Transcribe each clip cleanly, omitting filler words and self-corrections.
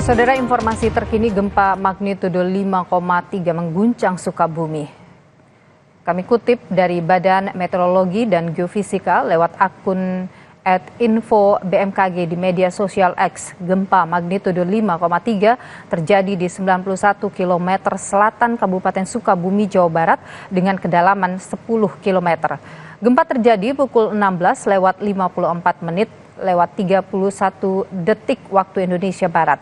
Saudara, informasi terkini gempa magnitudo 5,3 mengguncang Sukabumi. Kami kutip dari Badan Meteorologi dan Geofisika lewat akun @info BMKG di media sosial X. Gempa magnitudo 5,3 terjadi di 91 km selatan Kabupaten Sukabumi, Jawa Barat dengan kedalaman 10 km. Gempa terjadi pukul 16:54 waktu Indonesia Barat.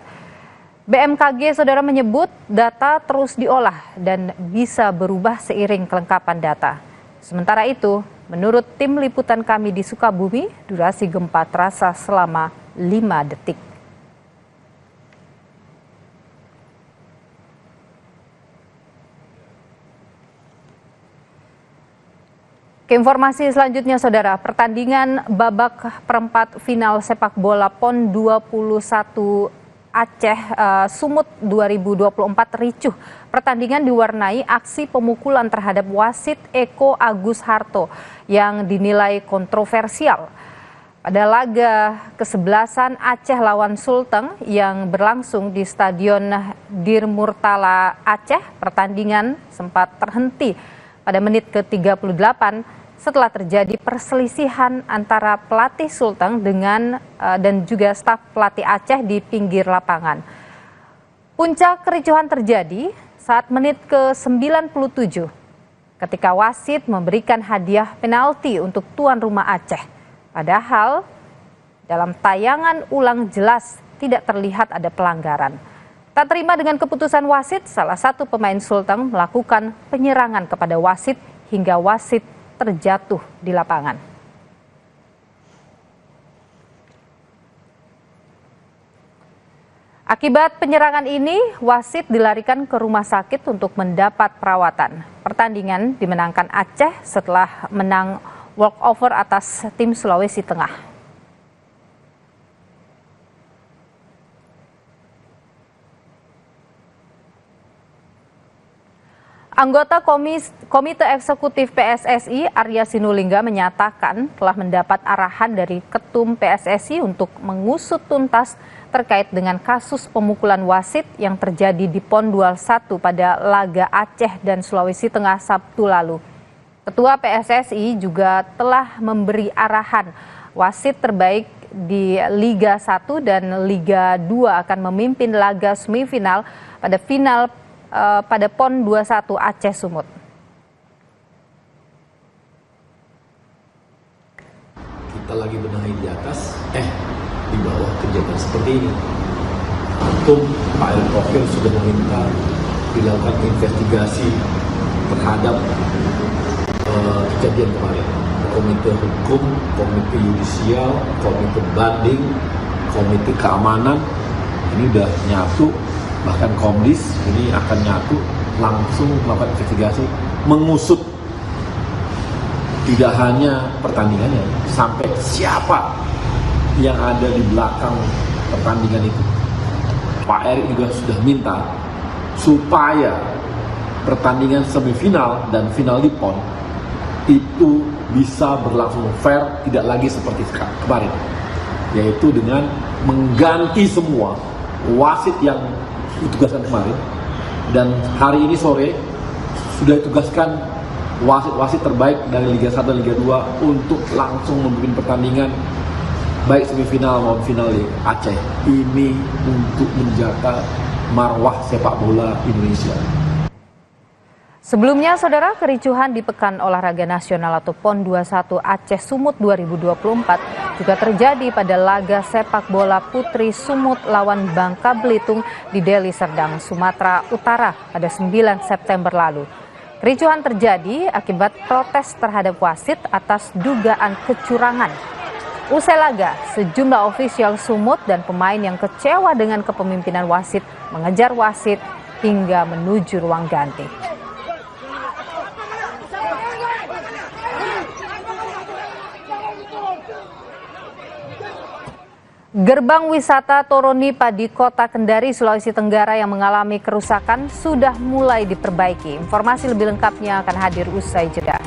BMKG, saudara, menyebut data terus diolah dan bisa berubah seiring kelengkapan data. Sementara itu, menurut tim liputan kami di Sukabumi, durasi gempa terasa selama 5 detik. Ke informasi selanjutnya, saudara, pertandingan babak perempat final sepak bola PON 21 Aceh Sumut 2024 ricuh. Pertandingan diwarnai aksi pemukulan terhadap wasit Eko Agus Harto yang dinilai kontroversial. Pada laga ke-11 Aceh lawan Sulteng yang berlangsung di Stadion Dirmurtala Aceh, pertandingan sempat terhenti pada menit ke-38 setelah terjadi perselisihan antara pelatih Sulteng dan juga staf pelatih Aceh di pinggir lapangan. Puncak kericuhan terjadi saat menit ke-97 ketika wasit memberikan hadiah penalti untuk tuan rumah Aceh. Padahal dalam tayangan ulang jelas tidak terlihat ada pelanggaran. Tak terima dengan keputusan wasit, salah satu pemain Sulteng melakukan penyerangan kepada wasit hingga wasit terjatuh di lapangan. Akibat penyerangan ini, wasit dilarikan ke rumah sakit untuk mendapat perawatan. Pertandingan dimenangkan Aceh setelah menang walkover atas tim Sulawesi Tengah. Anggota Komite Eksekutif PSSI Arya Sinulinga menyatakan telah mendapat arahan dari Ketum PSSI untuk mengusut tuntas terkait dengan kasus pemukulan wasit yang terjadi di PON 21 pada laga Aceh dan Sulawesi Tengah Sabtu lalu. Ketua PSSI juga telah memberi arahan wasit terbaik di Liga 1 dan Liga 2 akan memimpin laga semifinal pada PON 21 Aceh Sumut. Kita lagi benahi di atas, di bawah kejadian seperti ini. Ketum Pak Erick Thohir sudah meminta dilakukan investigasi terhadap kejadian kemarin. Komite Hukum, Komite Yudisial, Komite Banding, Komite Keamanan, ini udah nyatu. Bahkan Komdis ini akan nyatu langsung melakukan investigasi, mengusut tidak hanya pertandingannya, sampai siapa yang ada di belakang pertandingan itu. Pak Erick juga sudah minta supaya pertandingan semifinal dan final di PON itu bisa berlangsung fair, tidak lagi seperti kemarin, yaitu dengan mengganti semua wasit yang ditugaskan kemarin, dan hari ini sore sudah ditugaskan wasit-wasit terbaik dari Liga 1 dan Liga 2 untuk langsung memimpin pertandingan baik semifinal maupun final di Aceh. Ini untuk menjaga marwah sepak bola Indonesia. Sebelumnya, saudara, kericuhan di Pekan Olahraga Nasional atau PON 21 Aceh Sumut 2024 juga terjadi pada laga sepak bola putri Sumut lawan Bangka Belitung di Deli Serdang, Sumatera Utara pada 9 September lalu. Kericuhan terjadi akibat protes terhadap wasit atas dugaan kecurangan. Usai laga, sejumlah ofisial Sumut dan pemain yang kecewa dengan kepemimpinan wasit mengejar wasit hingga menuju ruang ganti. Gerbang wisata Toronipa di Kota Kendari, Sulawesi Tenggara yang mengalami kerusakan sudah mulai diperbaiki. Informasi lebih lengkapnya akan hadir usai jeda.